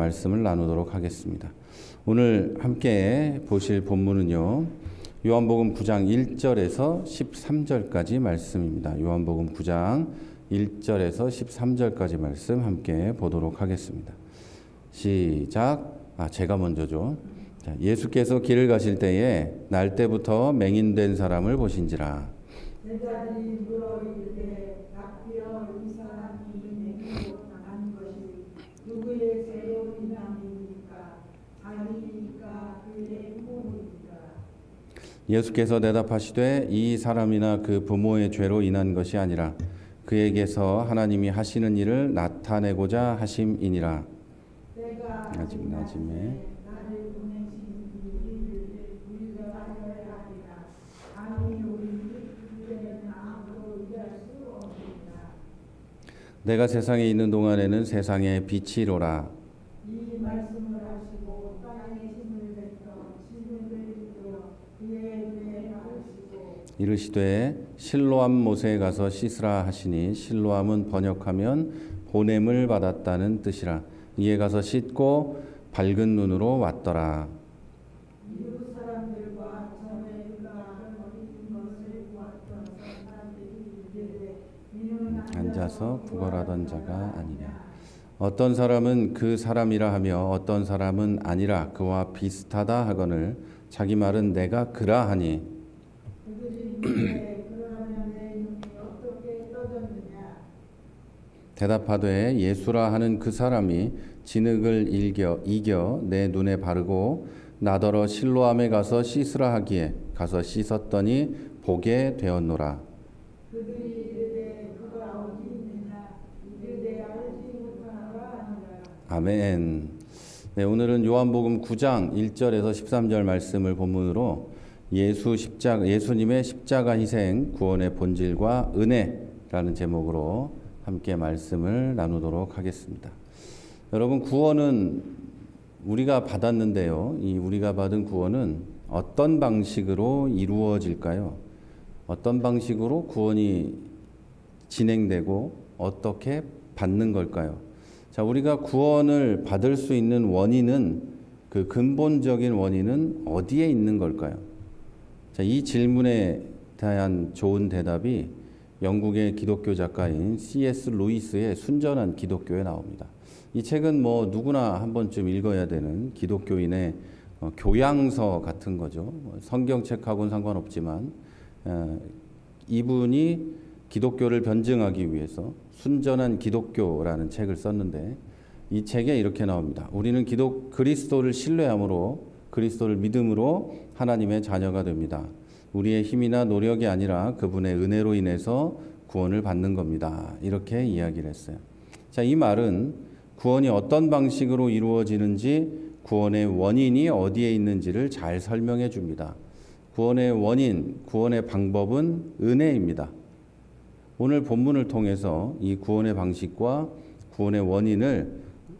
말씀을 나누도록 하겠습니다. 오늘 함께 보실 본문은요, 요한복음 9장 1절에서 13절까지 말씀입니다. 요한복음 9장 1절에서 13절까지 말씀 함께 보도록 하겠습니다. 시작. 제가 먼저죠. 예수께서 길을 가실 때에 날 때부터 맹인된 사람을 보신지라. 제자들이 물어 이르되 락비여 이 사람이 맹인으로 당한 것이 누구의 죄로 인함이니까 자기니까 그의 부모니까. 예수께서 대답하시되 이 사람이나 그 부모의 죄로 인한 것이 아니라 그에게서 하나님이 하시는 일을 나타내고자 하심이니라. 아직 낮음에 나를 보내신 이를 우리가 알아야 하리라. 아니 우리는 아무도 이해할 수 없느니라. 내가 세상에 있는 동안에는 세상의 빛이로라. 이 말씀을 하시고 땅에 힘을 뱉어 짐을 이끌어 그의 배에 나르시고 이르시되 실로암 못에 가서 씻으라 하시니 실로암은 번역하면 보냄을 받았다는 뜻이라. 이에 가서 씻고 밝은 눈으로 왔더라. 이웃 사람들과 전에 그가 어린 것을 보았던 사람들이 이르되 이는 앉아서 구걸하던 자가 아니냐. 어떤 사람은 그 사람이라 하며 어떤 사람은 아니라 그와 비슷하다 하거늘 자기 말은 내가 그라 하니. 그들이 이르되 그러면 내 눈이 어떻게 떠졌느냐. 대답하되 예수라 하는 그 사람이 진흙을 이겨 내 눈에 바르고 나더러 실로암에 가서 씻으라 하기에 가서 씻었더니 보게 되었노라. 그들이 이르되 그가 어디 있느냐. 이르되 알지 못하노라 하니라. 아멘. 네, 오늘은 요한복음 9장 1절에서 13절 말씀을 본문으로 예수님의 십자가 희생 구원의 본질과 은혜라는 제목으로 함께 말씀을 나누도록 하겠습니다. 여러분, 구원은 우리가 받았는데요. 이 우리가 받은 구원은 어떤 방식으로 이루어질까요? 어떤 방식으로 구원이 진행되고 어떻게 받는 걸까요? 자, 우리가 구원을 받을 수 있는 원인은, 그 근본적인 원인은 어디에 있는 걸까요? 자, 이 질문에 대한 좋은 대답이 영국의 기독교 작가인 C.S. 루이스의 순전한 기독교에 나옵니다. 이 책은 뭐 누구나 한 번쯤 읽어야 되는 기독교인의 교양서 같은 거죠. 성경책하고는 상관없지만 이분이 기독교를 변증하기 위해서 순전한 기독교라는 책을 썼는데, 이 책에 이렇게 나옵니다. 우리는 그리스도를 신뢰함으로, 그리스도를 믿음으로 하나님의 자녀가 됩니다. 우리의 힘이나 노력이 아니라 그분의 은혜로 인해서 구원을 받는 겁니다. 이렇게 이야기를 했어요. 자, 이 말은 구원이 어떤 방식으로 이루어지는지, 구원의 원인이 어디에 있는지를 잘 설명해 줍니다. 구원의 원인, 구원의 방법은 은혜입니다. 오늘 본문을 통해서 이 구원의 방식과 구원의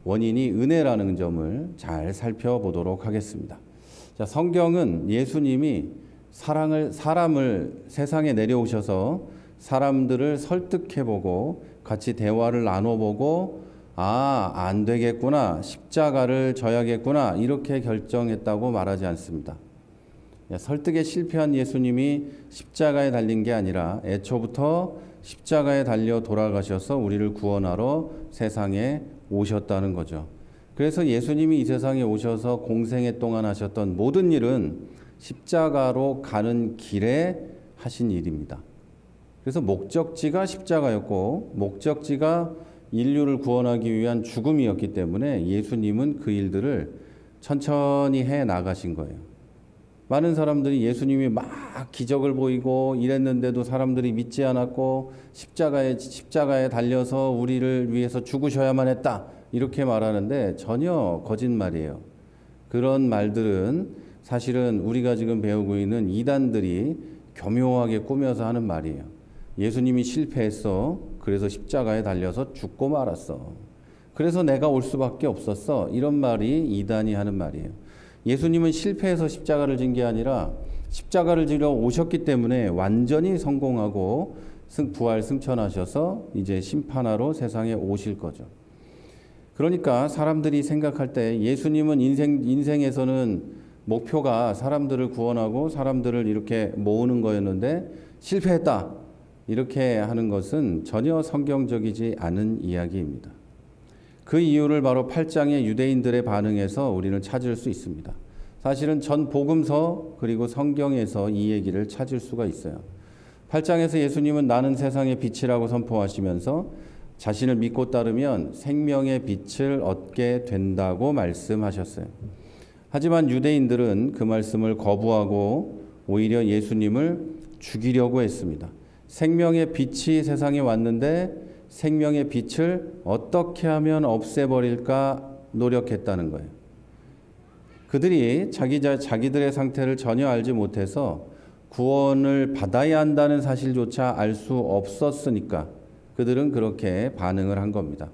원인이 은혜라는 점을 잘 살펴보도록 하겠습니다. 자, 성경은 예수님이 사람을 세상에 내려오셔서 사람들을 설득해보고 같이 대화를 나눠보고 안 되겠구나, 십자가를 져야겠구나, 이렇게 결정했다고 말하지 않습니다. 설득에 실패한 예수님이 십자가에 달린 게 아니라 애초부터 십자가에 달려 돌아가셔서 우리를 구원하러 세상에 오셨다는 거죠. 그래서 예수님이 이 세상에 오셔서 공생애 동안 하셨던 모든 일은 십자가로 가는 길에 하신 일입니다. 그래서 목적지가 십자가였고 목적지가 인류를 구원하기 위한 죽음이었기 때문에 예수님은 그 일들을 천천히 해 나가신 거예요. 많은 사람들이 예수님이 막 기적을 보이고 이랬는데도 사람들이 믿지 않았고 십자가에 달려서 우리를 위해서 죽으셔야만 했다, 이렇게 말하는데 전혀 거짓말이에요. 그런 말들은 사실은 우리가 지금 배우고 있는 이단들이 교묘하게 꾸며서 하는 말이에요. 예수님이 실패했어. 그래서 십자가에 달려서 죽고 말았어. 그래서 내가 올 수밖에 없었어. 이런 말이 이단이 하는 말이에요. 예수님은 실패해서 십자가를 진 게 아니라 십자가를 지러 오셨기 때문에 완전히 성공하고 부활 승천하셔서 이제 심판하러 세상에 오실 거죠. 그러니까 사람들이 생각할 때 예수님은 인생에서는 목표가 사람들을 구원하고 사람들을 이렇게 모으는 거였는데 실패했다. 이렇게 하는 것은 전혀 성경적이지 않은 이야기입니다. 그 이유를 바로 8장의 유대인들의 반응에서 우리는 찾을 수 있습니다. 사실은 전 복음서 그리고 성경에서 이 얘기를 찾을 수가 있어요. 8장에서 예수님은 나는 세상의 빛이라고 선포하시면서 자신을 믿고 따르면 생명의 빛을 얻게 된다고 말씀하셨어요. 하지만 유대인들은 그 말씀을 거부하고 오히려 예수님을 죽이려고 했습니다. 생명의 빛이 세상에 왔는데 생명의 빛을 어떻게 하면 없애버릴까 노력했다는 거예요. 그들이 자기들의 상태를 전혀 알지 못해서 구원을 받아야 한다는 사실조차 알 수 없었으니까 그들은 그렇게 반응을 한 겁니다.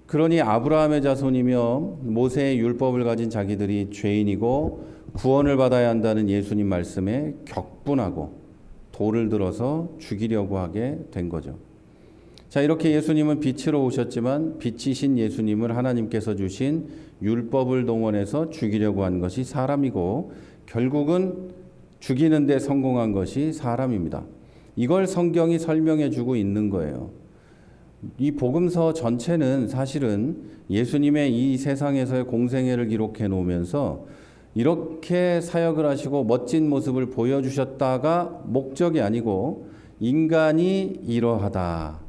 그러니 아브라함의 자손이며 모세의 율법을 가진 자기들이 죄인이고 구원을 받아야 한다는 예수님 말씀에 격분하고 돌을 들어서 죽이려고 하게 된 거죠. 자, 이렇게 예수님은 빛으로 오셨지만 빛이신 예수님을 하나님께서 주신 율법을 동원해서 죽이려고 한 것이 사람이고 결국은 죽이는 데 성공한 것이 사람입니다. 이걸 성경이 설명해 주고 있는 거예요. 이 복음서 전체는 사실은 예수님의 이 세상에서의 공생애를 기록해 놓으면서 이렇게 사역을 하시고 멋진 모습을 보여주셨다가 목적이 아니고 인간이 이러하다.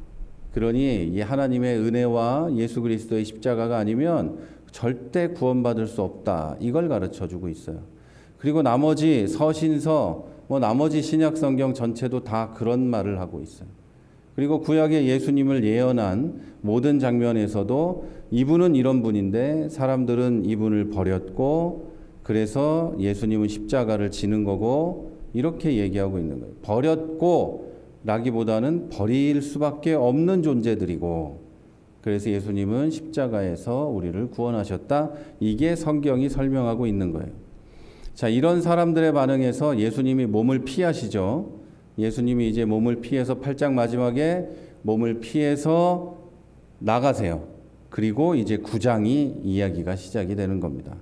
그러니 이 하나님의 은혜와 예수 그리스도의 십자가가 아니면 절대 구원받을 수 없다. 이걸 가르쳐 주고 있어요. 그리고 나머지 서신서, 나머지 신약 성경 전체도 다 그런 말을 하고 있어요. 그리고 구약의 예수님을 예언한 모든 장면에서도 이분은 이런 분인데 사람들은 이분을 버렸고 그래서 예수님은 십자가를 지는 거고 이렇게 얘기하고 있는 거예요. 버렸고 라기보다는 버릴 수밖에 없는 존재들이고 그래서 예수님은 십자가에서 우리를 구원하셨다. 이게 성경이 설명하고 있는 거예요. 자, 이런 사람들의 반응에서 예수님이 몸을 피하시죠. 예수님이 이제 몸을 피해서 8장 마지막에 몸을 피해서 나가세요. 그리고 이제 9장이 이야기가 시작이 되는 겁니다.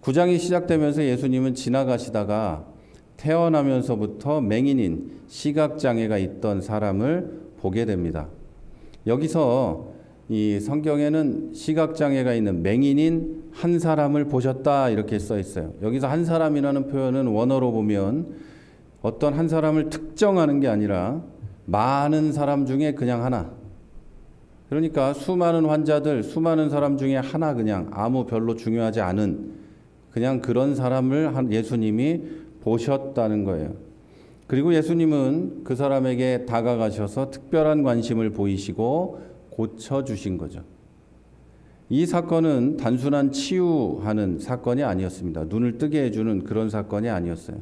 9장이 시작되면서 예수님은 지나가시다가 태어나면서부터 맹인인 시각장애가 있던 사람을 보게 됩니다. 여기서 이 성경에는 시각장애가 있는 맹인인 한 사람을 보셨다 이렇게 써 있어요. 여기서 한 사람이라는 표현은 원어로 보면 어떤 한 사람을 특정하는 게 아니라 많은 사람 중에 그냥 하나. 그러니까 수많은 환자들, 수많은 사람 중에 하나 그냥 아무 별로 중요하지 않은 그냥 그런 사람을 예수님이 보셨다는 거예요. 그리고 예수님은 그 사람에게 다가가셔서 특별한 관심을 보이시고 고쳐주신 거죠. 이 사건은 단순한 치유하는 사건이 아니었습니다. 눈을 뜨게 해주는 그런 사건이 아니었어요.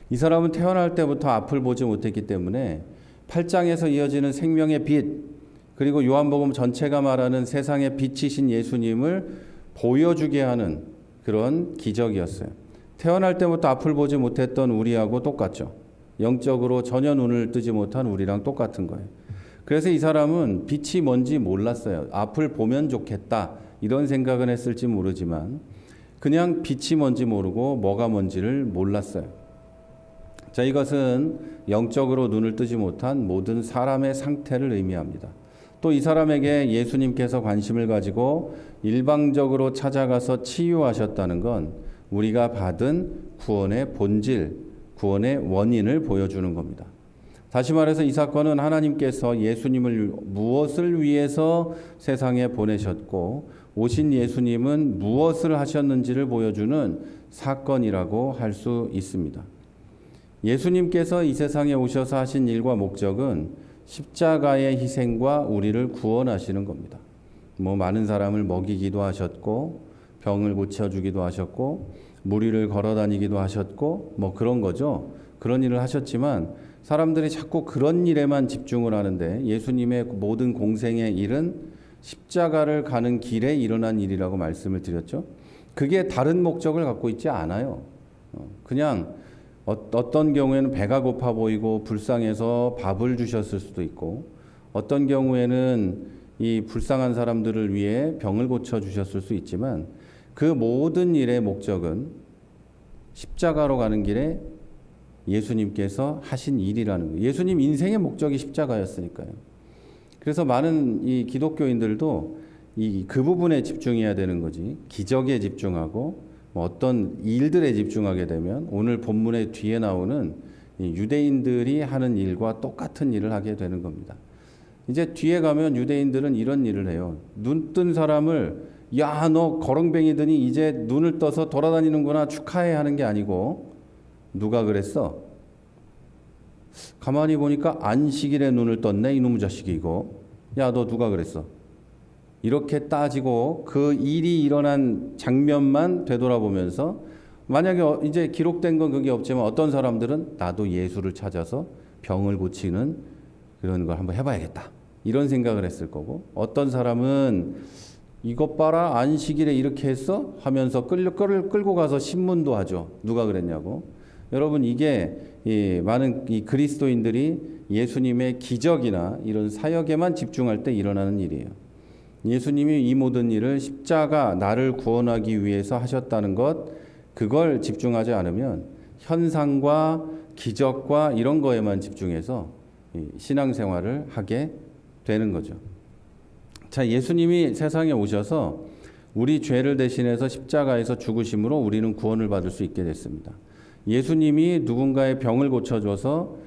이 사람은 태어날 때부터 앞을 보지 못했기 때문에 8장에서 이어지는 생명의 빛, 그리고 요한복음 전체가 말하는 세상의 빛이신 예수님을 보여주게 하는 그런 기적이었어요. 태어날 때부터 앞을 보지 못했던 우리하고 똑같죠. 영적으로 전혀 눈을 뜨지 못한 우리랑 똑같은 거예요. 그래서 이 사람은 빛이 뭔지 몰랐어요. 앞을 보면 좋겠다 이런 생각은 했을지 모르지만 그냥 빛이 뭔지 모르고 뭐가 뭔지를 몰랐어요. 자, 이것은 영적으로 눈을 뜨지 못한 모든 사람의 상태를 의미합니다. 또 이 사람에게 예수님께서 관심을 가지고 일방적으로 찾아가서 치유하셨다는 건 우리가 받은 구원의 본질, 구원의 원인을 보여주는 겁니다. 다시 말해서 이 사건은 하나님께서 예수님을 무엇을 위해서 세상에 보내셨고 오신 예수님은 무엇을 하셨는지를 보여주는 사건이라고 할 수 있습니다. 예수님께서 이 세상에 오셔서 하신 일과 목적은 십자가의 희생과 우리를 구원하시는 겁니다. 많은 사람을 먹이기도 하셨고 병을 고쳐주기도 하셨고 무리를 걸어다니기도 하셨고 그런 거죠. 그런 일을 하셨지만 사람들이 자꾸 그런 일에만 집중을 하는데 예수님의 모든 공생의 일은 십자가를 가는 길에 일어난 일이라고 말씀을 드렸죠. 그게 다른 목적을 갖고 있지 않아요. 그냥 어떤 경우에는 배가 고파 보이고 불쌍해서 밥을 주셨을 수도 있고 어떤 경우에는 이 불쌍한 사람들을 위해 병을 고쳐 주셨을 수 있지만 그 모든 일의 목적은 십자가로 가는 길에 예수님께서 하신 일이라는 거예요. 예수님 인생의 목적이 십자가였으니까요. 그래서 많은 이 기독교인들도 그 부분에 집중해야 되는 거지, 기적에 집중하고 어떤 일들에 집중하게 되면 오늘 본문의 뒤에 나오는 이 유대인들이 하는 일과 똑같은 일을 하게 되는 겁니다. 이제 뒤에 가면 유대인들은 이런 일을 해요. 눈 뜬 사람을 야, 너 거렁뱅이더니 이제 눈을 떠서 돌아다니는구나 축하해 하는 게 아니고, 누가 그랬어? 가만히 보니까 안식일에 눈을 떴네 이놈의 자식이 이거. 야, 너 누가 그랬어? 이렇게 따지고 그 일이 일어난 장면만 되돌아보면서, 만약에 이제 기록된 건 그게 없지만 어떤 사람들은 나도 예수를 찾아서 병을 고치는 그런 걸 한번 해봐야겠다 이런 생각을 했을 거고, 어떤 사람은 이것 봐라 안식일에 이렇게 했어 하면서 끌고 가서 신문도 하죠. 누가 그랬냐고. 여러분, 이게 많은 이 그리스도인들이 예수님의 기적이나 이런 사역에만 집중할 때 일어나는 일이에요. 예수님이 이 모든 일을 십자가, 나를 구원하기 위해서 하셨다는 것, 그걸 집중하지 않으면 현상과 기적과 이런 거에만 집중해서 신앙생활을 하게 되는 거죠. 자, 예수님이 세상에 오셔서 우리 죄를 대신해서 십자가에서 죽으심으로 우리는 구원을 받을 수 있게 됐습니다. 예수님이 누군가의 병을 고쳐줘서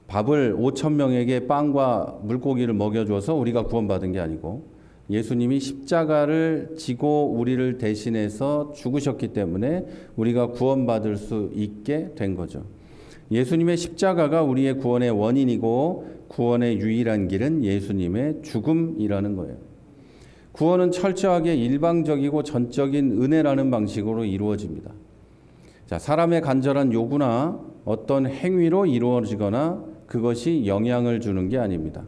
밥을 5,000명에게 빵과 물고기를 먹여줘서 우리가 구원받은 게 아니고, 예수님이 십자가를 지고 우리를 대신해서 죽으셨기 때문에 우리가 구원받을 수 있게 된 거죠. 예수님의 십자가가 우리의 구원의 원인이고 구원의 유일한 길은 예수님의 죽음이라는 거예요. 구원은 철저하게 일방적이고 전적인 은혜라는 방식으로 이루어집니다. 자, 사람의 간절한 요구나 어떤 행위로 이루어지거나 그것이 영향을 주는 게 아닙니다.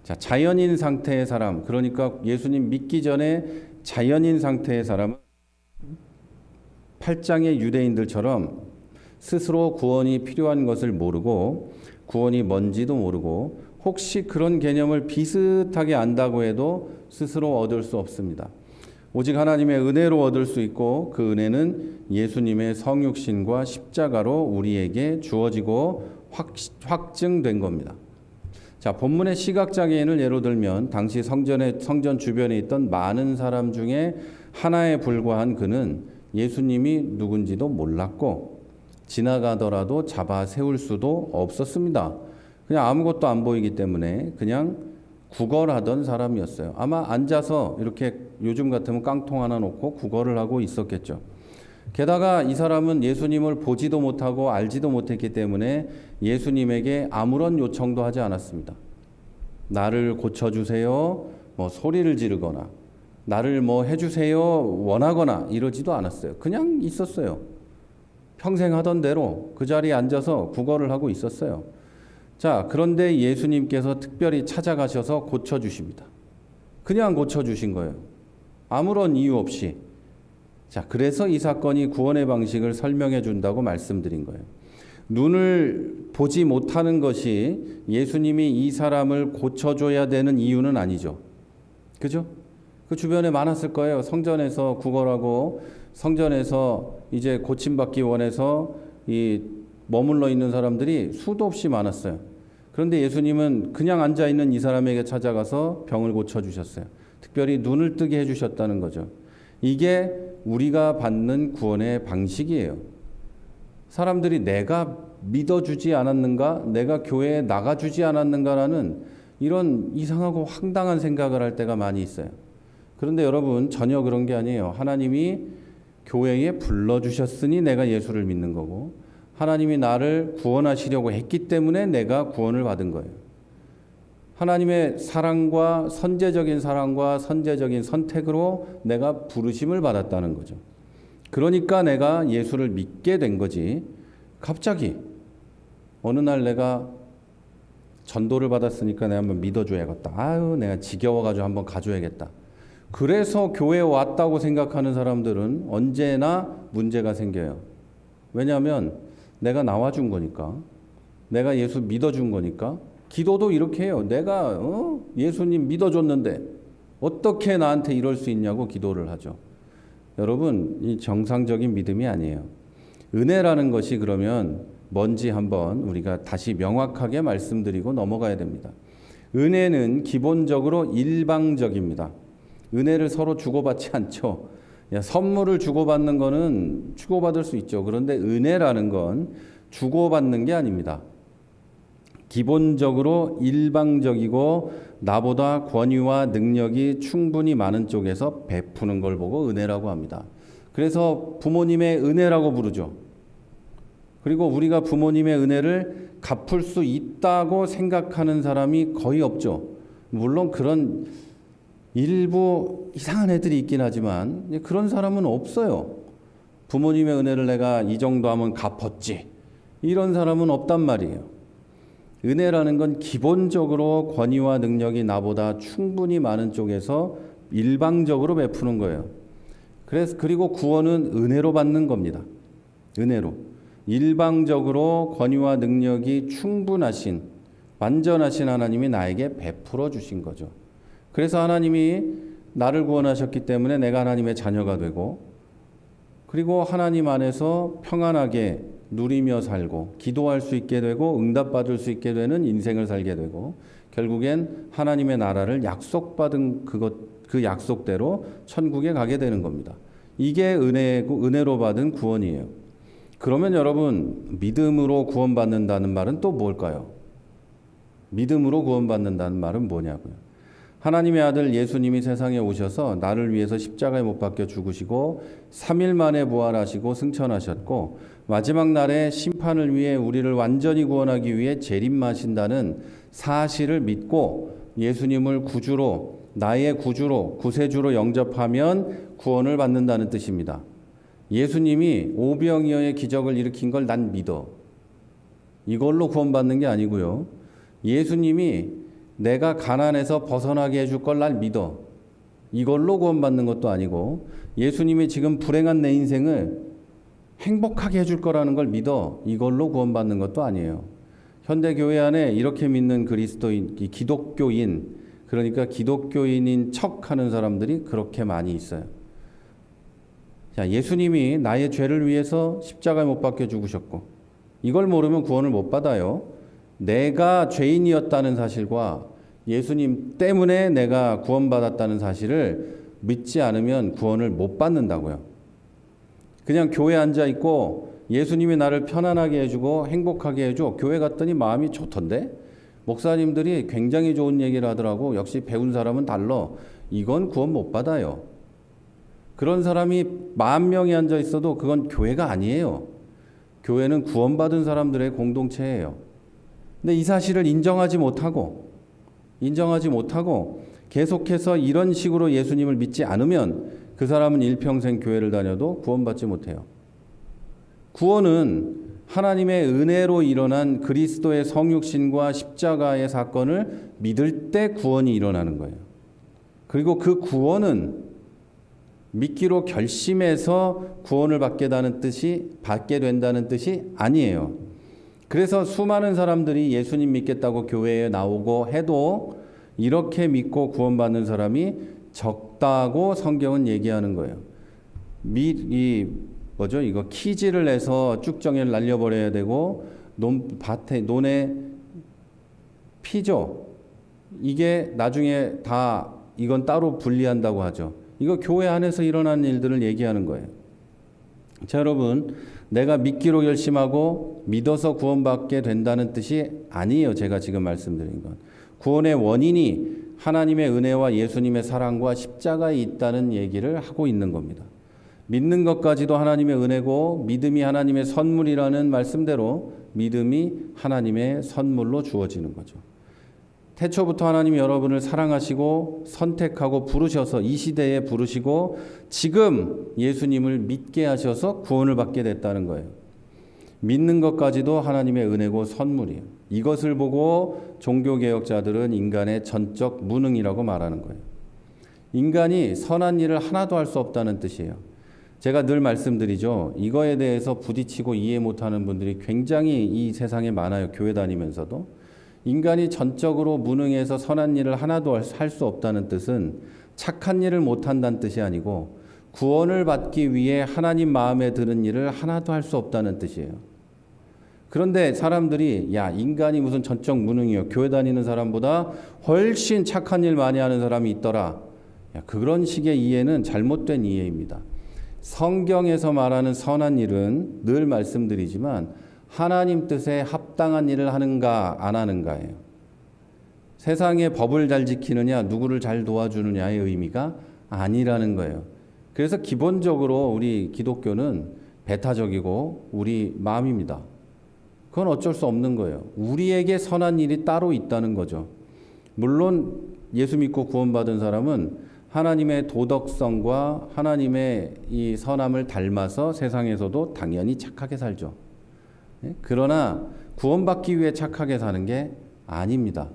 자, 자연인 상태의 사람, 그러니까 예수님 믿기 전에 자연인 상태의 사람은 8장의 유대인들처럼 스스로 구원이 필요한 것을 모르고 구원이 뭔지도 모르고 혹시 그런 개념을 비슷하게 안다고 해도 스스로 얻을 수 없습니다. 오직 하나님의 은혜로 얻을 수 있고, 그 은혜는 예수님의 성육신과 십자가로 우리에게 주어지고 확증된 겁니다. 자, 본문의 시각장애인을 예로 들면 당시 성전 주변에 있던 많은 사람 중에 하나에 불과한 그는 예수님이 누군지도 몰랐고 지나가더라도 잡아 세울 수도 없었습니다. 그냥 아무것도 안 보이기 때문에 그냥 구걸하던 사람이었어요. 아마 앉아서 이렇게 요즘 같으면 깡통 하나 놓고 구걸을 하고 있었겠죠. 게다가 이 사람은 예수님을 보지도 못하고 알지도 못했기 때문에 예수님에게 아무런 요청도 하지 않았습니다. 나를 고쳐주세요, 소리를 지르거나 나를 해주세요 원하거나 이러지도 않았어요. 그냥 있었어요. 평생 하던 대로 그 자리에 앉아서 구걸을 하고 있었어요. 자, 그런데 예수님께서 특별히 찾아가셔서 고쳐주십니다. 그냥 고쳐주신 거예요. 아무런 이유 없이. 자, 그래서 이 사건이 구원의 방식을 설명해 준다고 말씀드린 거예요. 눈을 보지 못하는 것이 예수님이 이 사람을 고쳐줘야 되는 이유는 아니죠. 그죠? 그 주변에 많았을 거예요. 성전에서 구걸하고 성전에서 이제 고침받기 원해서 머물러 있는 사람들이 수도 없이 많았어요. 그런데 예수님은 그냥 앉아있는 이 사람에게 찾아가서 병을 고쳐주셨어요. 특별히 눈을 뜨게 해주셨다는 거죠. 이게 우리가 받는 구원의 방식이에요. 사람들이 내가 믿어주지 않았는가, 내가 교회에 나가주지 않았는가라는 이런 이상하고 황당한 생각을 할 때가 많이 있어요. 그런데 여러분, 전혀 그런 게 아니에요. 하나님이 교회에 불러주셨으니 내가 예수를 믿는 거고, 하나님이 나를 구원하시려고 했기 때문에 내가 구원을 받은 거예요. 하나님의 사랑과 선제적인 선택으로 내가 부르심을 받았다는 거죠. 그러니까 내가 예수를 믿게 된 거지. 갑자기 어느 날 내가 전도를 받았으니까 내가 한번 믿어줘야겠다. 아유, 내가 지겨워가지고 한번 가줘야겠다. 그래서 교회에 왔다고 생각하는 사람들은 언제나 문제가 생겨요. 왜냐하면 내가 나와준 거니까, 내가 예수 믿어준 거니까. 기도도 이렇게 해요. 내가 예수님 믿어줬는데 어떻게 나한테 이럴 수 있냐고 기도를 하죠. 여러분, 이 정상적인 믿음이 아니에요. 은혜라는 것이 그러면 뭔지 한번 우리가 다시 명확하게 말씀드리고 넘어가야 됩니다. 은혜는 기본적으로 일방적입니다. 은혜를 서로 주고받지 않죠. 선물을 주고받는 거는 주고받을 수 있죠. 그런데 은혜라는 건 주고받는 게 아닙니다. 기본적으로 일방적이고 나보다 권위와 능력이 충분히 많은 쪽에서 베푸는 걸 보고 은혜라고 합니다. 그래서 부모님의 은혜라고 부르죠. 그리고 우리가 부모님의 은혜를 갚을 수 있다고 생각하는 사람이 거의 없죠. 물론 그런 일부 이상한 애들이 있긴 하지만 그런 사람은 없어요. 부모님의 은혜를 내가 이 정도 하면 갚았지. 이런 사람은 없단 말이에요. 은혜라는 건 기본적으로 권위와 능력이 나보다 충분히 많은 쪽에서 일방적으로 베푸는 거예요. 그리고 구원은 은혜로 받는 겁니다. 은혜로. 일방적으로 권위와 능력이 충분하신, 완전하신 하나님이 나에게 베풀어 주신 거죠. 그래서 하나님이 나를 구원하셨기 때문에 내가 하나님의 자녀가 되고, 그리고 하나님 안에서 평안하게 누리며 살고 기도할 수 있게 되고 응답받을 수 있게 되는 인생을 살게 되고, 결국엔 하나님의 나라를 약속받은 그 약속대로 천국에 가게 되는 겁니다. 이게 은혜로 받은 구원이에요. 그러면 여러분, 믿음으로 구원받는다는 말은 또 뭘까요? 믿음으로 구원받는다는 말은 뭐냐고요? 하나님의 아들 예수님이 세상에 오셔서 나를 위해서 십자가에 못 박혀 죽으시고 3일 만에 부활하시고 승천하셨고 마지막 날에 심판을 위해 우리를 완전히 구원하기 위해 재림하신다는 사실을 믿고 예수님을 구주로, 나의 구주로, 구세주로 영접하면 구원을 받는다는 뜻입니다. 예수님이 오병이어의 기적을 일으킨 걸 난 믿어. 이걸로 구원받는 게 아니고요. 예수님이 내가 가난에서 벗어나게 해줄 걸 날 믿어. 이걸로 구원받는 것도 아니고, 예수님이 지금 불행한 내 인생을 행복하게 해줄 거라는 걸 믿어. 이걸로 구원받는 것도 아니에요. 현대 교회 안에 이렇게 믿는 그리스도인, 기독교인, 그러니까 기독교인인 척하는 사람들이 그렇게 많이 있어요. 자, 예수님이 나의 죄를 위해서 십자가에 못 박혀 죽으셨고, 이걸 모르면 구원을 못 받아요. 내가 죄인이었다는 사실과 예수님 때문에 내가 구원받았다는 사실을 믿지 않으면 구원을 못 받는다고요. 그냥 교회에 앉아 있고 예수님이 나를 편안하게 해주고 행복하게 해줘. 교회 갔더니 마음이 좋던데? 목사님들이 굉장히 좋은 얘기를 하더라고. 역시 배운 사람은 달라. 이건 구원 못 받아요. 그런 사람이 10,000명이 앉아 있어도 그건 교회가 아니에요. 교회는 구원받은 사람들의 공동체예요. 근데 이 사실을 인정하지 못하고 계속해서 이런 식으로 예수님을 믿지 않으면 그 사람은 일평생 교회를 다녀도 구원받지 못해요. 구원은 하나님의 은혜로 일어난 그리스도의 성육신과 십자가의 사건을 믿을 때 구원이 일어나는 거예요. 그리고 그 구원은 믿기로 결심해서 구원을 받게 된다는 뜻이 아니에요. 그래서 수많은 사람들이 예수님 믿겠다고 교회에 나오고 해도 이렇게 믿고 구원받는 사람이 적다고 성경은 얘기하는 거예요. 이거 키질을 해서 쭉정이를 날려버려야 되고 논에 피죠. 이게 나중에 다 이건 따로 분리한다고 하죠. 이거 교회 안에서 일어난 일들을 얘기하는 거예요. 자, 여러분, 내가 믿기로 결심하고 믿어서 구원받게 된다는 뜻이 아니에요. 제가 지금 말씀드린 건. 구원의 원인이 하나님의 은혜와 예수님의 사랑과 십자가에 있다는 얘기를 하고 있는 겁니다. 믿는 것까지도 하나님의 은혜고 믿음이 하나님의 선물이라는 말씀대로 믿음이 하나님의 선물로 주어지는 거죠. 태초부터 하나님이 여러분을 사랑하시고 선택하고 부르셔서 이 시대에 부르시고 지금 예수님을 믿게 하셔서 구원을 받게 됐다는 거예요. 믿는 것까지도 하나님의 은혜고 선물이에요. 이것을 보고 종교개혁자들은 인간의 전적 무능이라고 말하는 거예요. 인간이 선한 일을 하나도 할 수 없다는 뜻이에요. 제가 늘 말씀드리죠. 이거에 대해서 부딪히고 이해 못하는 분들이 굉장히 이 세상에 많아요. 교회 다니면서도. 인간이 전적으로 무능해서 선한 일을 하나도 할 수 없다는 뜻은 착한 일을 못한다는 뜻이 아니고 구원을 받기 위해 하나님 마음에 드는 일을 하나도 할 수 없다는 뜻이에요. 그런데 사람들이 야, 인간이 무슨 전적 무능이요, 교회 다니는 사람보다 훨씬 착한 일 많이 하는 사람이 있더라. 야, 그런 식의 이해는 잘못된 이해입니다. 성경에서 말하는 선한 일은 늘 말씀드리지만 하나님 뜻에 합당한 일을 하는가 안 하는가예요. 세상의 법을 잘 지키느냐, 누구를 잘 도와주느냐의 의미가 아니라는 거예요. 그래서 기본적으로 우리 기독교는 배타적이고 우리 마음입니다. 그건 어쩔 수 없는 거예요. 우리에게 선한 일이 따로 있다는 거죠. 물론 예수 믿고 구원받은 사람은 하나님의 도덕성과 하나님의 이 선함을 닮아서 세상에서도 당연히 착하게 살죠. 그러나 구원받기 위해 착하게 사는 게 아닙니다.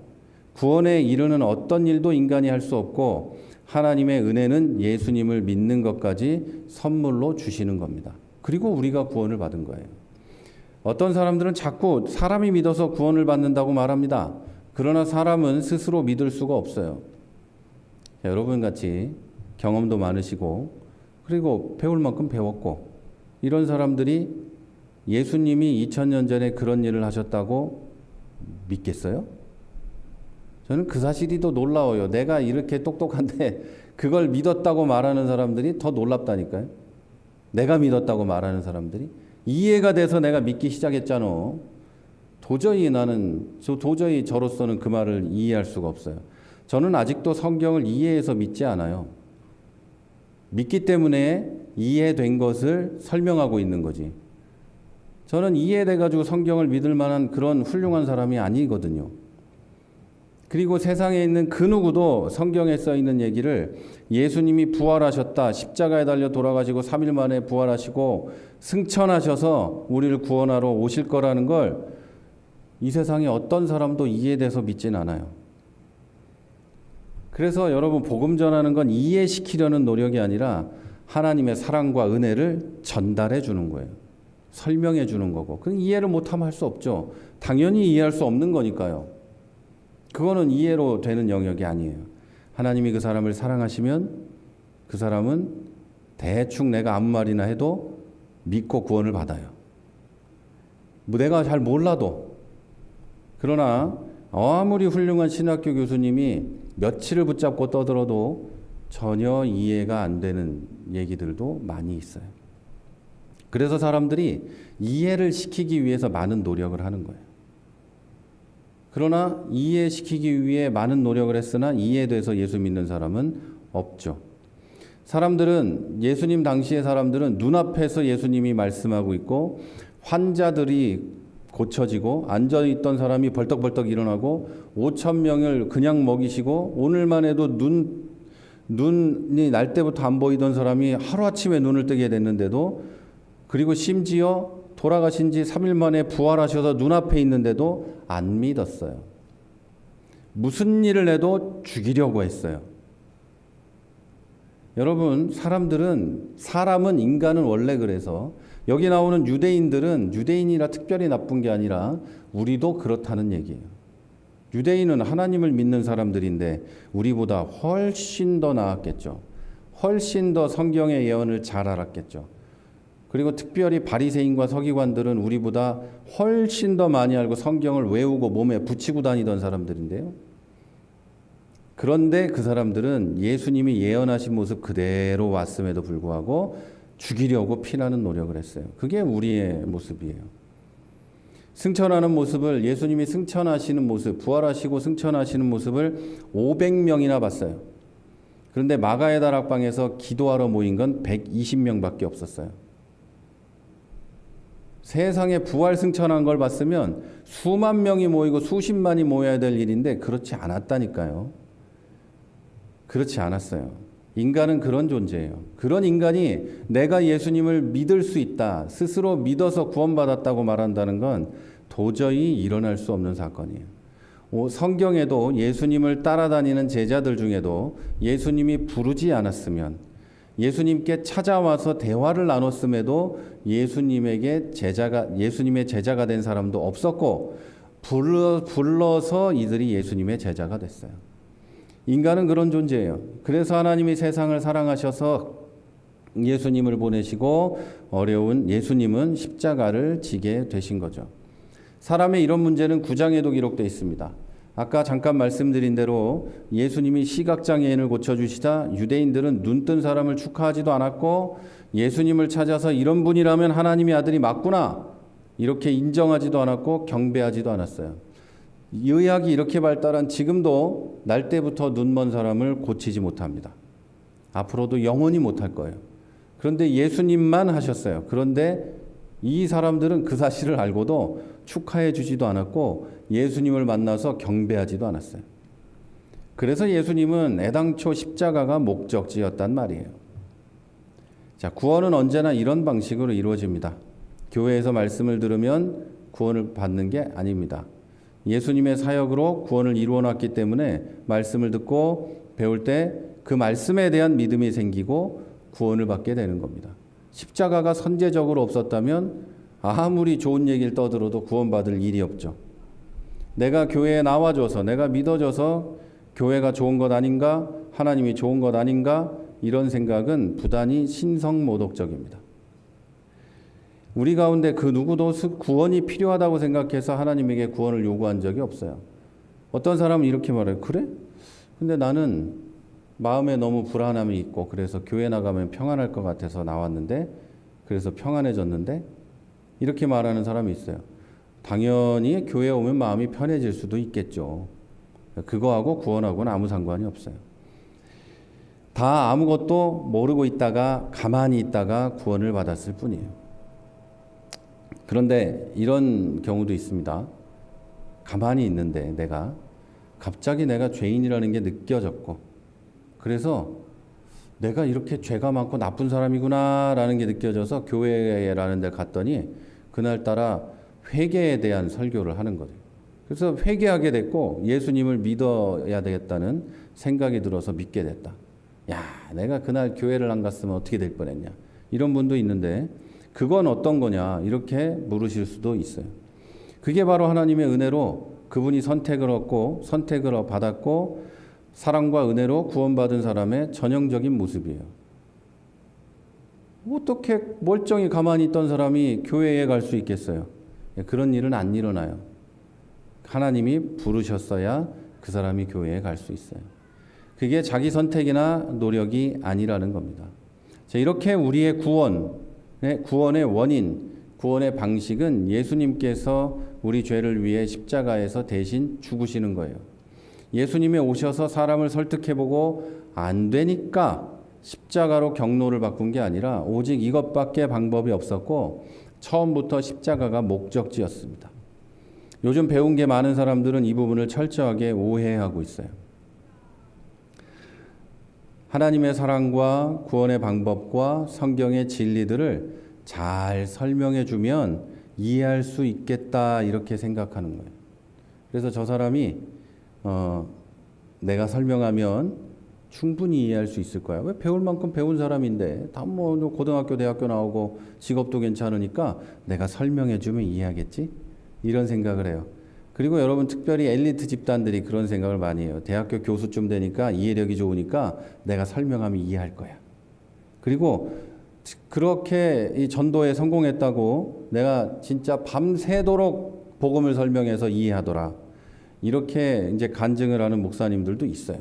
구원에 이르는 어떤 일도 인간이 할 수 없고 하나님의 은혜는 예수님을 믿는 것까지 선물로 주시는 겁니다. 그리고 우리가 구원을 받은 거예요. 어떤 사람들은 자꾸 사람이 믿어서 구원을 받는다고 말합니다. 그러나 사람은 스스로 믿을 수가 없어요. 여러분 같이 경험도 많으시고 그리고 배울 만큼 배웠고 이런 사람들이 예수님이 2000년 전에 그런 일을 하셨다고 믿겠어요? 저는 그 사실이 더 놀라워요. 내가 이렇게 똑똑한데 그걸 믿었다고 말하는 사람들이 더 놀랍다니까요. 내가 믿었다고 말하는 사람들이 이해가 돼서 내가 믿기 시작했잖아. 도저히 저로서는 그 말을 이해할 수가 없어요. 저는 아직도 성경을 이해해서 믿지 않아요. 믿기 때문에 이해된 것을 설명하고 있는 거지. 저는 이해돼가지고 성경을 믿을 만한 그런 훌륭한 사람이 아니거든요. 그리고 세상에 있는 그 누구도 성경에 써 있는 얘기를 예수님이 부활하셨다, 십자가에 달려 돌아가시고 3일 만에 부활하시고 승천하셔서 우리를 구원하러 오실 거라는 걸 이 세상에 어떤 사람도 이해돼서 믿진 않아요. 그래서 여러분, 복음 전하는 건 이해시키려는 노력이 아니라 하나님의 사랑과 은혜를 전달해 주는 거예요. 설명해 주는 거고. 그럼 이해를 못하면 할 수 없죠. 당연히 이해할 수 없는 거니까요. 그거는 이해로 되는 영역이 아니에요. 하나님이 그 사람을 사랑하시면 그 사람은 대충 내가 아무 말이나 해도 믿고 구원을 받아요. 내가 잘 몰라도. 그러나 아무리 훌륭한 신학교 교수님이 며칠을 붙잡고 떠들어도 전혀 이해가 안 되는 얘기들도 많이 있어요. 그래서 사람들이 이해를 시키기 위해서 많은 노력을 하는 거예요. 그러나 이해시키기 위해 많은 노력을 했으나 이해돼서 예수 믿는 사람은 없죠. 사람들은, 예수님 당시의 사람들은 눈앞에서 예수님이 말씀하고 있고 환자들이 고쳐지고 앉아있던 사람이 벌떡벌떡 일어나고 5,000명을 그냥 먹이시고 오늘만 해도 눈이 날 때부터 안 보이던 사람이 하루아침에 눈을 뜨게 됐는데도, 그리고 심지어 돌아가신 지 3일 만에 부활하셔서 눈앞에 있는데도 안 믿었어요. 무슨 일을 해도 죽이려고 했어요. 여러분, 사람은 인간은 원래 그래서 여기 나오는 유대인들은 유대인이라 특별히 나쁜 게 아니라 우리도 그렇다는 얘기예요. 유대인은 하나님을 믿는 사람들인데 우리보다 훨씬 더 나았겠죠. 훨씬 더 성경의 예언을 잘 알았겠죠. 그리고 특별히 바리새인과 서기관들은 우리보다 훨씬 더 많이 알고 성경을 외우고 몸에 붙이고 다니던 사람들인데요. 그런데 그 사람들은 예수님이 예언하신 모습 그대로 왔음에도 불구하고 죽이려고 피나는 노력을 했어요. 그게 우리의 모습이에요. 승천하는 모습을, 예수님이 승천하시는 모습, 부활하시고 승천하시는 모습을 500명이나 봤어요. 그런데 마가의 다락방에서 기도하러 모인 건 120명밖에 없었어요. 세상에 부활 승천한 걸 봤으면 수만 명이 모이고 수십만이 모여야 될 일인데 그렇지 않았다니까요. 그렇지 않았어요. 인간은 그런 존재예요. 그런 인간이 내가 예수님을 믿을 수 있다, 스스로 믿어서 구원받았다고 말한다는 건 도저히 일어날 수 없는 사건이에요. 성경에도 예수님을 따라다니는 제자들 중에도 예수님이 부르지 않았으면, 예수님께 찾아와서 대화를 나눴음에도 예수님의 제자가 된 사람도 없었고, 불러서 이들이 예수님의 제자가 됐어요. 인간은 그런 존재예요. 그래서 하나님이 세상을 사랑하셔서 예수님을 보내시고 어려운 예수님은 십자가를 지게 되신 거죠. 사람의 이런 문제는 9장에도 기록되어 있습니다. 아까 잠깐 말씀드린 대로 예수님이 시각장애인을 고쳐주시자 유대인들은 눈뜬 사람을 축하하지도 않았고 예수님을 찾아서 이런 분이라면 하나님의 아들이 맞구나 이렇게 인정하지도 않았고 경배하지도 않았어요. 의학이 이렇게 발달한 지금도 날 때부터 눈먼 사람을 고치지 못합니다. 앞으로도 영원히 못할 거예요. 그런데 예수님만 하셨어요. 그런데 이 사람들은 그 사실을 알고도 축하해 주지도 않았고 예수님을 만나서 경배하지도 않았어요. 그래서 예수님은 애당초 십자가가 목적지였단 말이에요. 자, 구원은 언제나 이런 방식으로 이루어집니다. 교회에서 말씀을 들으면 구원을 받는 게 아닙니다. 예수님의 사역으로 구원을 이루어놨기 때문에 말씀을 듣고 배울 때 그 말씀에 대한 믿음이 생기고 구원을 받게 되는 겁니다. 십자가가 선제적으로 없었다면 아무리 좋은 얘기를 떠들어도 구원받을 일이 없죠. 내가 교회에 나와줘서 내가 믿어줘서 교회가 좋은 것 아닌가, 하나님이 좋은 것 아닌가 이런 생각은 부단히 신성모독적입니다. 우리 가운데 그 누구도 구원이 필요하다고 생각해서 하나님에게 구원을 요구한 적이 없어요. 어떤 사람은 이렇게 말해요. 그래? 근데 나는 마음에 너무 불안함이 있고 그래서 교회 나가면 평안할 것 같아서 나왔는데 그래서 평안해졌는데 이렇게 말하는 사람이 있어요. 당연히 교회에 오면 마음이 편해질 수도 있겠죠. 그거하고 구원하고는 아무 상관이 없어요. 다 아무것도 모르고 있다가 가만히 있다가 구원을 받았을 뿐이에요. 그런데 이런 경우도 있습니다. 가만히 있는데 갑자기 내가 죄인이라는 게 느껴졌고 그래서 내가 이렇게 죄가 많고 나쁜 사람이구나 라는 게 느껴져서 교회라는 데 갔더니 그날따라 회개에 대한 설교를 하는 거죠. 그래서 회개하게 됐고 예수님을 믿어야 되겠다는 생각이 들어서 믿게 됐다. 야, 내가 그날 교회를 안 갔으면 어떻게 될 뻔했냐. 이런 분도 있는데 그건 어떤 거냐 이렇게 물으실 수도 있어요. 그게 바로 하나님의 은혜로 그분이 선택을 받았고 사랑과 은혜로 구원받은 사람의 전형적인 모습이에요. 어떻게 멀쩡히 가만히 있던 사람이 교회에 갈 수 있겠어요? 그런 일은 안 일어나요. 하나님이 부르셨어야 그 사람이 교회에 갈 수 있어요. 그게 자기 선택이나 노력이 아니라는 겁니다. 자, 이렇게 우리의 구원의 원인, 구원의 방식은 예수님께서 우리 죄를 위해 십자가에서 대신 죽으시는 거예요. 예수님이 오셔서 사람을 설득해보고 안 되니까 십자가로 경로를 바꾼 게 아니라 오직 이것밖에 방법이 없었고 처음부터 십자가가 목적지였습니다. 요즘 배운 게 많은 사람들은 이 부분을 철저하게 오해하고 있어요. 하나님의 사랑과 구원의 방법과 성경의 진리들을 잘 설명해 주면 이해할 수 있겠다 이렇게 생각하는 거예요. 그래서 저 사람이 내가 설명하면 충분히 이해할 수 있을 거야. 왜 배울 만큼 배운 사람인데 다 뭐 고등학교, 대학교 나오고 직업도 괜찮으니까 내가 설명해 주면 이해하겠지? 이런 생각을 해요. 그리고 여러분 특별히 엘리트 집단들이 그런 생각을 많이 해요. 대학교 교수쯤 되니까 이해력이 좋으니까 내가 설명하면 이해할 거야. 그리고 그렇게 이 전도에 성공했다고 내가 진짜 밤새도록 복음을 설명해서 이해하더라. 이렇게 이제 간증을 하는 목사님들도 있어요.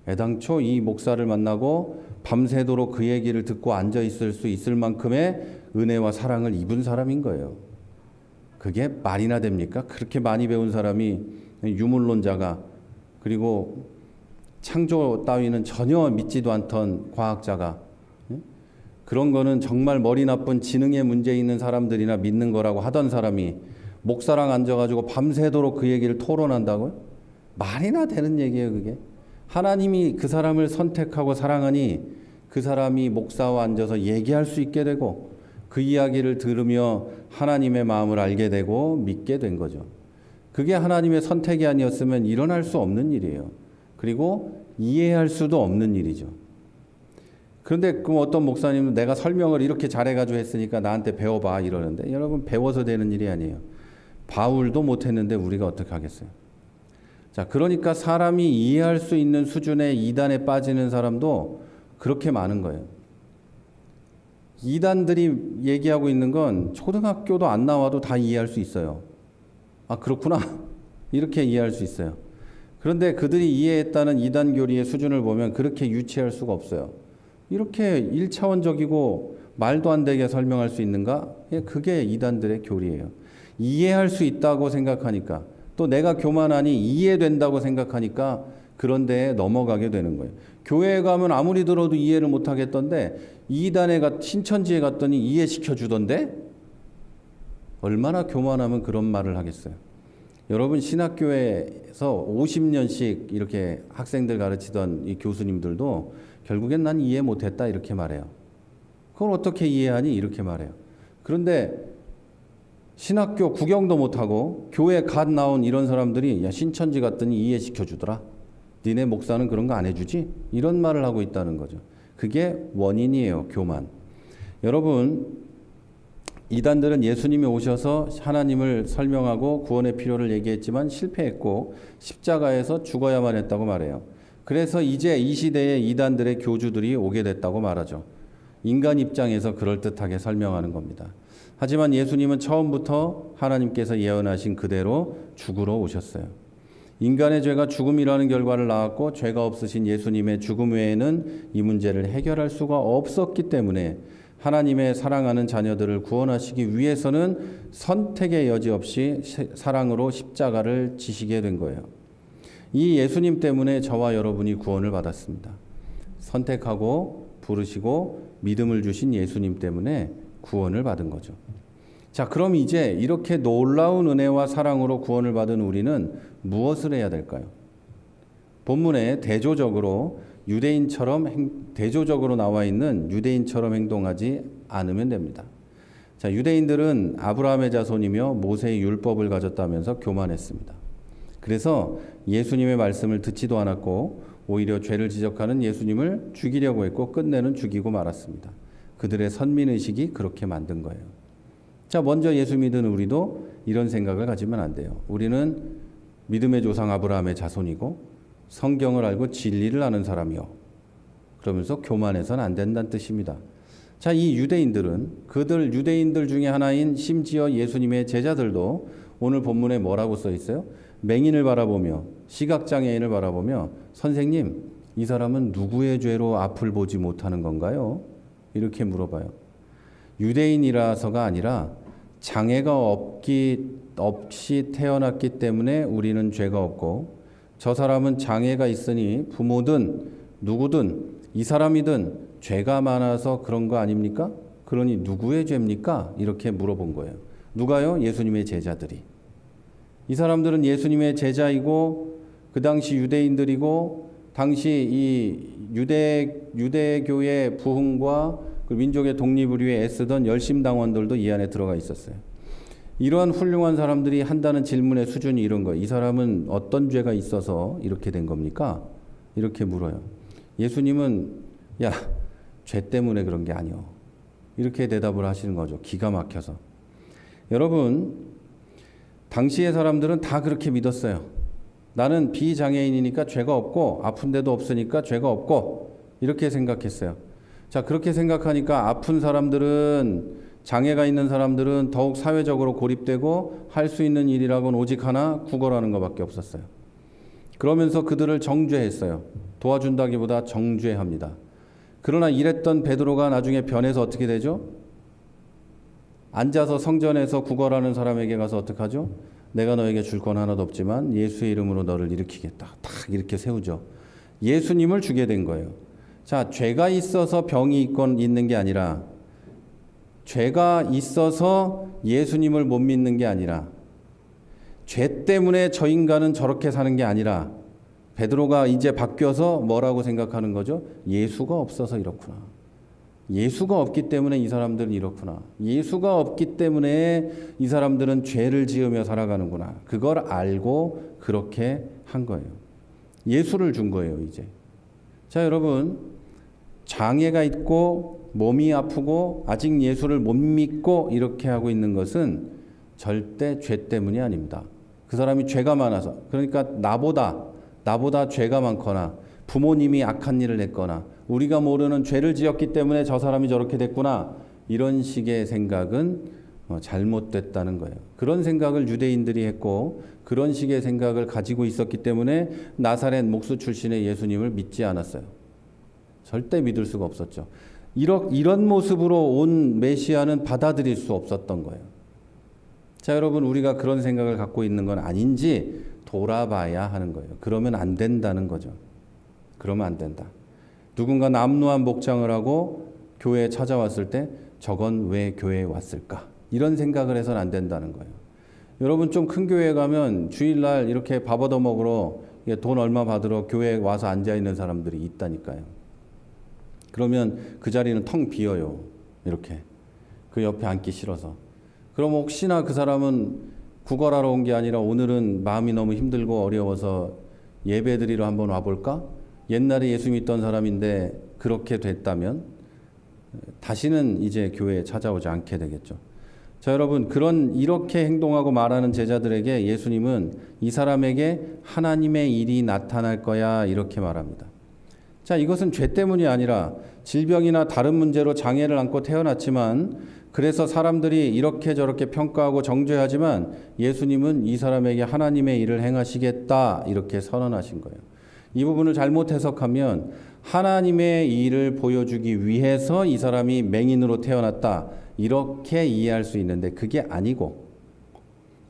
애당초 이 목사를 만나고 밤새도록 그 얘기를 듣고 앉아 있을 수 있을 만큼의 은혜와 사랑을 입은 사람인 거예요. 그게 말이나 됩니까? 그렇게 많이 배운 사람이 유물론자가 그리고 창조 따위는 전혀 믿지도 않던 과학자가 그런 거는 정말 머리 나쁜 지능에 문제 있는 사람들이나 믿는 거라고 하던 사람이 목사랑 앉아가지고 밤새도록 그 얘기를 토론한다고요? 말이나 되는 얘기예요, 그게. 하나님이 그 사람을 선택하고 사랑하니 그 사람이 목사와 앉아서 얘기할 수 있게 되고 그 이야기를 들으며 하나님의 마음을 알게 되고 믿게 된 거죠. 그게 하나님의 선택이 아니었으면 일어날 수 없는 일이에요. 그리고 이해할 수도 없는 일이죠. 그런데 그럼 어떤 목사님은 내가 설명을 이렇게 잘해가지고 했으니까 나한테 배워봐 이러는데 여러분 배워서 되는 일이 아니에요. 바울도 못했는데 우리가 어떻게 하겠어요? 자, 그러니까 사람이 이해할 수 있는 수준의 이단에 빠지는 사람도 그렇게 많은 거예요. 이단들이 얘기하고 있는 건 초등학교도 안 나와도 다 이해할 수 있어요. 아, 그렇구나. 이렇게 이해할 수 있어요. 그런데 그들이 이해했다는 이단 교리의 수준을 보면 그렇게 유치할 수가 없어요. 이렇게 1차원적이고 말도 안 되게 설명할 수 있는가? 예, 그게 이단들의 교리예요. 이해할 수 있다고 생각하니까, 또 내가 교만하니 이해된다고 생각하니까 그런 데에 넘어가게 되는 거예요. 교회에 가면 아무리 들어도 이해를 못 하겠던데 이단에 신천지에 갔더니 이해시켜 주던데? 얼마나 교만하면 그런 말을 하겠어요. 여러분, 신학교에서 50년씩 이렇게 학생들 가르치던 이 교수님들도 결국엔 난 이해 못했다 이렇게 말해요. 그걸 어떻게 이해하니? 이렇게 말해요. 그런데 신학교 구경도 못하고 교회 갓 나온 이런 사람들이 야, 신천지 갔더니 이해시켜 주더라. 니네 목사는 그런 거 안 해주지? 이런 말을 하고 있다는 거죠. 그게 원인이에요. 교만. 여러분, 이단들은 예수님이 오셔서 하나님을 설명하고 구원의 필요를 얘기했지만 실패했고 십자가에서 죽어야만 했다고 말해요. 그래서 이제 이 시대에 이단들의 교주들이 오게 됐다고 말하죠. 인간 입장에서 그럴듯하게 설명하는 겁니다. 하지만 예수님은 처음부터 하나님께서 예언하신 그대로 죽으러 오셨어요. 인간의 죄가 죽음이라는 결과를 낳았고 죄가 없으신 예수님의 죽음 외에는 이 문제를 해결할 수가 없었기 때문에 하나님의 사랑하는 자녀들을 구원하시기 위해서는 선택의 여지 없이 사랑으로 십자가를 지시게 된 거예요. 이 예수님 때문에 저와 여러분이 구원을 받았습니다. 선택하고 부르시고 믿음을 주신 예수님 때문에 구원을 받은 거죠. 자, 그럼 이제 이렇게 놀라운 은혜와 사랑으로 구원을 받은 우리는 무엇을 해야 될까요? 본문에 대조적으로 나와 있는 유대인처럼 행동하지 않으면 됩니다. 자, 유대인들은 아브라함의 자손이며 모세의 율법을 가졌다면서 교만했습니다. 그래서 예수님의 말씀을 듣지도 않았고 오히려 죄를 지적하는 예수님을 죽이려고 했고 끝내는 죽이고 말았습니다. 그들의 선민의식이 그렇게 만든 거예요. 자, 먼저 예수 믿은 우리도 이런 생각을 가지면 안 돼요. 우리는 믿음의 조상 아브라함의 자손이고 성경을 알고 진리를 아는 사람이요. 그러면서 교만해서는 안 된다는 뜻입니다. 자, 이 유대인들 중에 하나인 심지어 예수님의 제자들도 오늘 본문에 뭐라고 써 있어요? 맹인을 바라보며 시각장애인을 바라보며 선생님, 이 사람은 누구의 죄로 앞을 보지 못하는 건가요? 이렇게 물어봐요. 유대인이라서가 아니라 장애가 없이 태어났기 때문에 우리는 죄가 없고 저 사람은 장애가 있으니 부모든 누구든 이 사람이든 죄가 많아서 그런 거 아닙니까? 그러니 누구의 죄입니까? 이렇게 물어본 거예요. 누가요? 예수님의 제자들이. 이 사람들은 예수님의 제자이고 그 당시 유대인들이고 당시 이 유대교의 부흥과 그 민족의 독립을 위해 애쓰던 열심당원들도 이 안에 들어가 있었어요. 이러한 훌륭한 사람들이 한다는 질문의 수준이 이런 거예요. 이 사람은 어떤 죄가 있어서 이렇게 된 겁니까? 이렇게 물어요. 예수님은 야, 죄 때문에 그런 게 아니요. 이렇게 대답을 하시는 거죠. 기가 막혀서. 여러분, 당시의 사람들은 다 그렇게 믿었어요. 나는 비장애인이니까 죄가 없고 아픈 데도 없으니까 죄가 없고 이렇게 생각했어요. 자, 그렇게 생각하니까 아픈 사람들은 장애가 있는 사람들은 더욱 사회적으로 고립되고 할 수 있는 일이라고는 오직 하나 구걸하는 것밖에 없었어요. 그러면서 그들을 정죄했어요. 도와준다기보다 정죄합니다. 그러나 이랬던 베드로가 나중에 변해서 어떻게 되죠? 앉아서 성전에서 구걸하는 사람에게 가서 어떻게 하죠? 내가 너에게 줄 건 하나도 없지만 예수의 이름으로 너를 일으키겠다. 딱 이렇게 세우죠. 예수님을 주게 된 거예요. 자, 죄가 있어서 병이 있는 게 아니라 죄가 있어서 예수님을 못 믿는 게 아니라 죄 때문에 저 인간은 저렇게 사는 게 아니라 베드로가 이제 바뀌어서 뭐라고 생각하는 거죠? 예수가 없어서 이렇구나. 예수가 없기 때문에 이 사람들은 이렇구나. 예수가 없기 때문에 이 사람들은 죄를 지으며 살아가는구나. 그걸 알고 그렇게 한 거예요. 예수를 준 거예요, 이제. 자, 여러분, 장애가 있고 몸이 아프고 아직 예수를 못 믿고 이렇게 하고 있는 것은 절대 죄 때문이 아닙니다. 그 사람이 죄가 많아서, 그러니까 나보다 죄가 많거나 부모님이 악한 일을 했거나 우리가 모르는 죄를 지었기 때문에 저 사람이 저렇게 됐구나, 이런 식의 생각은 잘못됐다는 거예요. 그런 생각을 유대인들이 했고 그런 식의 생각을 가지고 있었기 때문에 나사렛 목수 출신의 예수님을 믿지 않았어요. 절대 믿을 수가 없었죠. 이런 모습으로 온 메시아는 받아들일 수 없었던 거예요. 자, 여러분, 우리가 그런 생각을 갖고 있는 건 아닌지 돌아봐야 하는 거예요. 그러면 안 된다는 거죠. 그러면 안 된다. 누군가 남루한 목장을 하고 교회에 찾아왔을 때 저건 왜 교회에 왔을까? 이런 생각을 해서는 안 된다는 거예요. 여러분, 좀 큰 교회에 가면 주일날 이렇게 밥 얻어 먹으러 돈 얼마 받으러 교회에 와서 앉아 있는 사람들이 있다니까요. 그러면 그 자리는 텅 비어요. 이렇게. 그 옆에 앉기 싫어서. 그럼 혹시나 그 사람은 구걸하러 온 게 아니라 오늘은 마음이 너무 힘들고 어려워서 예배 드리러 한번 와볼까? 옛날에 예수 믿던 사람인데 그렇게 됐다면 다시는 이제 교회에 찾아오지 않게 되겠죠. 자, 여러분, 이렇게 행동하고 말하는 제자들에게 예수님은 이 사람에게 하나님의 일이 나타날 거야, 이렇게 말합니다. 자, 이것은 죄 때문이 아니라 질병이나 다른 문제로 장애를 안고 태어났지만, 그래서 사람들이 이렇게 저렇게 평가하고 정죄하지만 예수님은 이 사람에게 하나님의 일을 행하시겠다, 이렇게 선언하신 거예요. 이 부분을 잘못 해석하면 하나님의 일을 보여주기 위해서 이 사람이 맹인으로 태어났다, 이렇게 이해할 수 있는데 그게 아니고,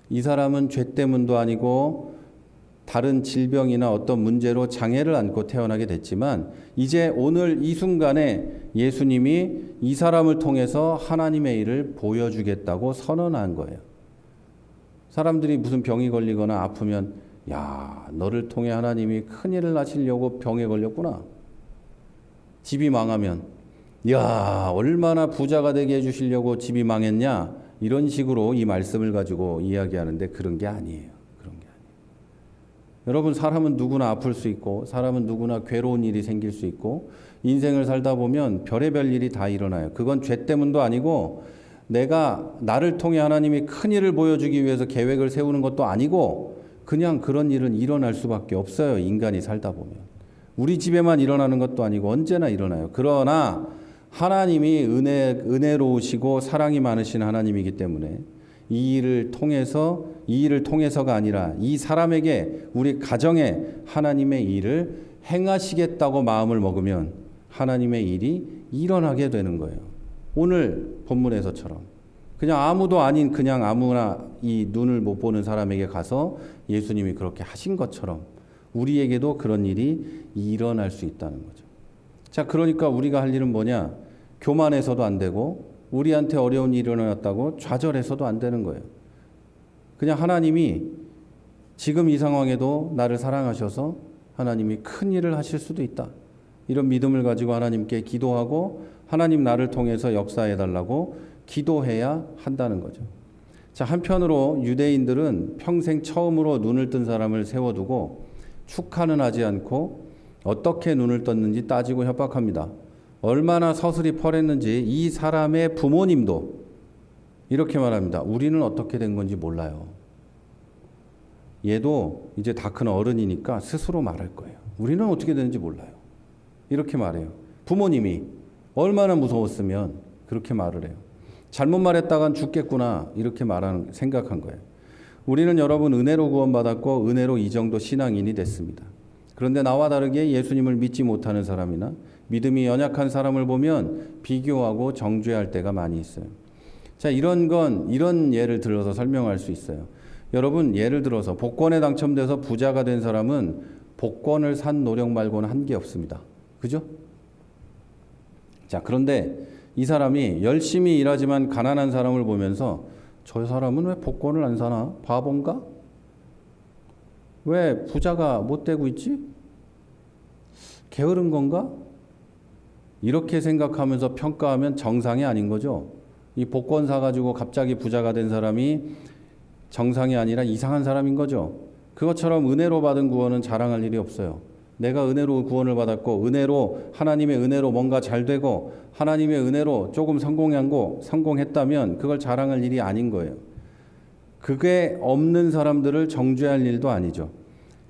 이 사람은 죄 때문도 아니고 다른 질병이나 어떤 문제로 장애를 안고 태어나게 됐지만 이제 오늘 이 순간에 예수님이 이 사람을 통해서 하나님의 일을 보여주겠다고 선언한 거예요. 사람들이 무슨 병이 걸리거나 아프면, 야, 너를 통해 하나님이 큰일을 하시려고 병에 걸렸구나. 집이 망하면, 야, 얼마나 부자가 되게 해주시려고 집이 망했냐, 이런 식으로 이 말씀을 가지고 이야기하는데 그런 게 아니에요. 그런 게 아니에요. 여러분, 사람은 누구나 아플 수 있고 사람은 누구나 괴로운 일이 생길 수 있고 인생을 살다 보면 별의별 일이 다 일어나요. 그건 죄 때문도 아니고 나를 통해 하나님이 큰 일을 보여주기 위해서 계획을 세우는 것도 아니고 그냥 그런 일은 일어날 수밖에 없어요. 인간이 살다 보면. 우리 집에만 일어나는 것도 아니고 언제나 일어나요. 그러나 하나님이 은혜로우시고 사랑이 많으신 하나님이기 때문에 이 일을 통해서가 아니라 이 사람에게, 우리 가정에 하나님의 일을 행하시겠다고 마음을 먹으면 하나님의 일이 일어나게 되는 거예요. 오늘 본문에서처럼 그냥 아무도 아닌 그냥 아무나 이 눈을 못 보는 사람에게 가서 예수님이 그렇게 하신 것처럼 우리에게도 그런 일이 일어날 수 있다는 거죠. 자, 그러니까 우리가 할 일은 뭐냐? 교만해서도 안 되고 우리한테 어려운 일이 일어났다고 좌절해서도 안 되는 거예요. 그냥 하나님이 지금 이 상황에도 나를 사랑하셔서 하나님이 큰 일을 하실 수도 있다, 이런 믿음을 가지고 하나님께 기도하고 하나님 나를 통해서 역사해달라고 기도해야 한다는 거죠. 자, 한편으로 유대인들은 평생 처음으로 눈을 뜬 사람을 세워두고 축하는 하지 않고 어떻게 눈을 떴는지 따지고 협박합니다. 얼마나 서슬이 펄했는지 이 사람의 부모님도 이렇게 말합니다. 우리는 어떻게 된 건지 몰라요. 얘도 이제 다 큰 어른이니까 스스로 말할 거예요. 우리는 어떻게 되는지 몰라요. 이렇게 말해요. 부모님이 얼마나 무서웠으면 그렇게 말을 해요. 잘못 말했다간 죽겠구나, 이렇게 생각한 거예요. 우리는 여러분 은혜로 구원받았고 은혜로 이 정도 신앙인이 됐습니다. 그런데 나와 다르게 예수님을 믿지 못하는 사람이나 믿음이 연약한 사람을 보면 비교하고 정죄할 때가 많이 있어요. 자, 이런 예를 들어서 설명할 수 있어요. 여러분, 예를 들어서 복권에 당첨돼서 부자가 된 사람은 복권을 산 노력 말고는 한 게 없습니다. 그죠? 자, 그런데 이 사람이 열심히 일하지만 가난한 사람을 보면서 저 사람은 왜 복권을 안 사나? 바본가? 왜 부자가 못 되고 있지? 게으른 건가? 이렇게 생각하면서 평가하면 정상이 아닌 거죠. 이 복권 사가지고 갑자기 부자가 된 사람이 정상이 아니라 이상한 사람인 거죠. 그것처럼 은혜로 받은 구원은 자랑할 일이 없어요. 내가 은혜로 구원을 받았고 하나님의 은혜로 뭔가 잘 되고 하나님의 은혜로 조금 성공했다면 그걸 자랑할 일이 아닌 거예요. 그게 없는 사람들을 정죄할 일도 아니죠.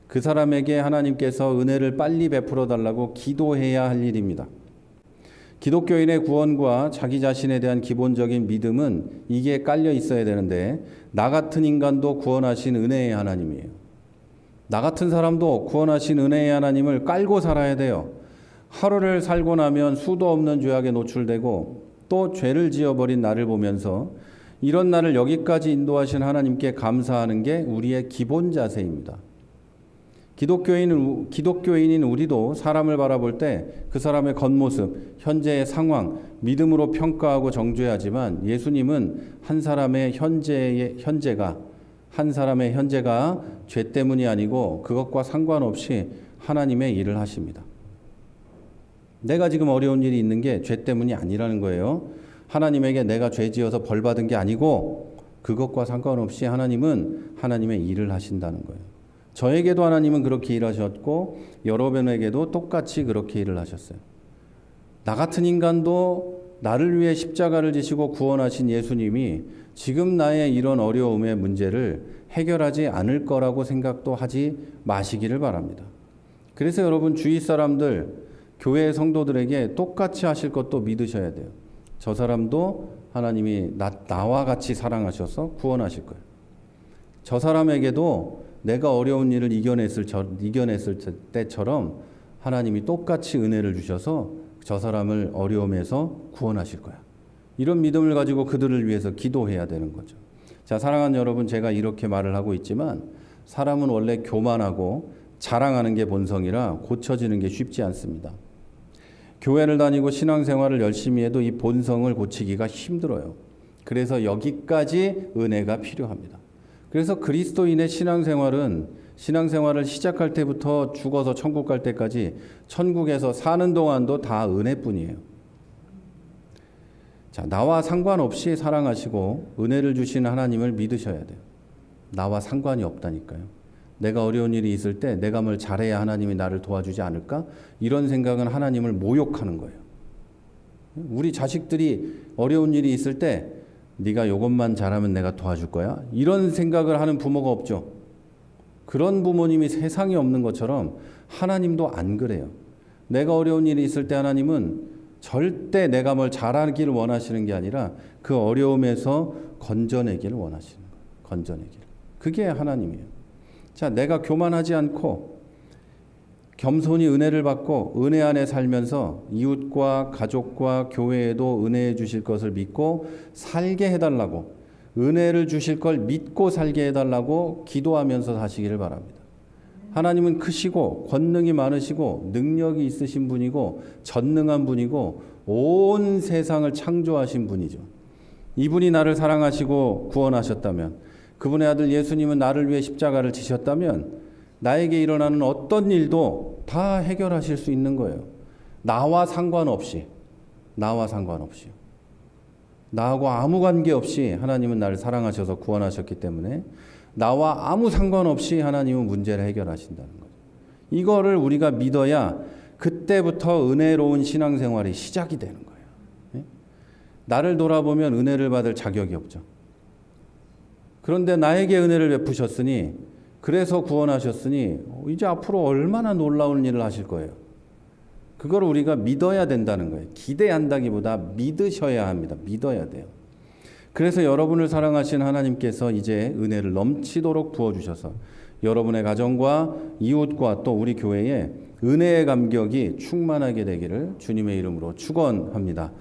그 사람에게 하나님께서 은혜를 빨리 베풀어 달라고 기도해야 할 일입니다. 기독교인의 구원과 자기 자신에 대한 기본적인 믿음은 이게 깔려 있어야 되는데 나 같은 인간도 구원하신 은혜의 하나님이에요. 나 같은 사람도 구원하신 은혜의 하나님을 깔고 살아야 돼요. 하루를 살고 나면 수도 없는 죄악에 노출되고 또 죄를 지어버린 나를 보면서 이런 나를 여기까지 인도하신 하나님께 감사하는 게 우리의 기본 자세입니다. 기독교인인 우리도 사람을 바라볼 때 그 사람의 겉모습, 현재의 상황, 믿음으로 평가하고 정죄하지만 예수님은 한 사람의 현재가 죄 때문이 아니고 그것과 상관없이 하나님의 일을 하십니다. 내가 지금 어려운 일이 있는 게 죄 때문이 아니라는 거예요. 하나님에게 내가 죄 지어서 벌 받은 게 아니고 그것과 상관없이 하나님은 하나님의 일을 하신다는 거예요. 저에게도 하나님은 그렇게 일하셨고 여러분에게도 똑같이 그렇게 일을 하셨어요. 나 같은 인간도 나를 위해 십자가를 지시고 구원하신 예수님이 지금 나의 이런 어려움의 문제를 해결하지 않을 거라고 생각도 하지 마시기를 바랍니다. 그래서 여러분 주위 사람들, 교회 성도들에게 똑같이 하실 것도 믿으셔야 돼요. 저 사람도 하나님이 나와 같이 사랑하셔서 구원하실 거예요. 저 사람에게도 내가 어려운 일을 이겨냈을 때처럼 하나님이 똑같이 은혜를 주셔서 저 사람을 어려움에서 구원하실 거야. 이런 믿음을 가지고 그들을 위해서 기도해야 되는 거죠. 자, 사랑하는 여러분, 제가 이렇게 말을 하고 있지만 사람은 원래 교만하고 자랑하는 게 본성이라 고쳐지는 게 쉽지 않습니다. 교회를 다니고 신앙생활을 열심히 해도 이 본성을 고치기가 힘들어요. 그래서 여기까지 은혜가 필요합니다. 그래서 그리스도인의 신앙생활을 시작할 때부터 죽어서 천국 갈 때까지 천국에서 사는 동안도 다 은혜뿐이에요. 자, 나와 상관없이 사랑하시고 은혜를 주시는 하나님을 믿으셔야 돼요. 나와 상관이 없다니까요. 내가 어려운 일이 있을 때 내가 뭘 잘해야 하나님이 나를 도와주지 않을까? 이런 생각은 하나님을 모욕하는 거예요. 우리 자식들이 어려운 일이 있을 때 네가 이것만 잘하면 내가 도와줄 거야? 이런 생각을 하는 부모가 없죠. 그런 부모님이 세상에 없는 것처럼 하나님도 안 그래요. 내가 어려운 일이 있을 때 하나님은 절대 내가 뭘 잘하기를 원하시는 게 아니라 그 어려움에서 건져내기를 원하시는 거예요. 건져내기를. 그게 하나님이에요. 자, 내가 교만하지 않고 겸손히 은혜를 받고 은혜 안에 살면서 이웃과 가족과 교회에도 은혜해 주실 것을 믿고 살게 해달라고, 은혜를 주실 걸 믿고 살게 해달라고 기도하면서 사시기를 바랍니다. 하나님은 크시고 권능이 많으시고 능력이 있으신 분이고 전능한 분이고 온 세상을 창조하신 분이죠. 이분이 나를 사랑하시고 구원하셨다면, 그분의 아들 예수님은 나를 위해 십자가를 지셨다면 나에게 일어나는 어떤 일도 다 해결하실 수 있는 거예요. 나와 상관없이. 나하고 아무 관계없이 하나님은 나를 사랑하셔서 구원하셨기 때문에 나와 아무 상관없이 하나님은 문제를 해결하신다는 거죠. 이거를 우리가 믿어야 그때부터 은혜로운 신앙생활이 시작이 되는 거예요. 나를 돌아보면 은혜를 받을 자격이 없죠. 그런데 나에게 은혜를 베푸셨으니, 그래서 구원하셨으니 이제 앞으로 얼마나 놀라운 일을 하실 거예요. 그걸 우리가 믿어야 된다는 거예요. 기대한다기보다 믿으셔야 합니다. 믿어야 돼요. 그래서 여러분을 사랑하신 하나님께서 이제 은혜를 넘치도록 부어주셔서 여러분의 가정과 이웃과 또 우리 교회에 은혜의 감격이 충만하게 되기를 주님의 이름으로 축원합니다.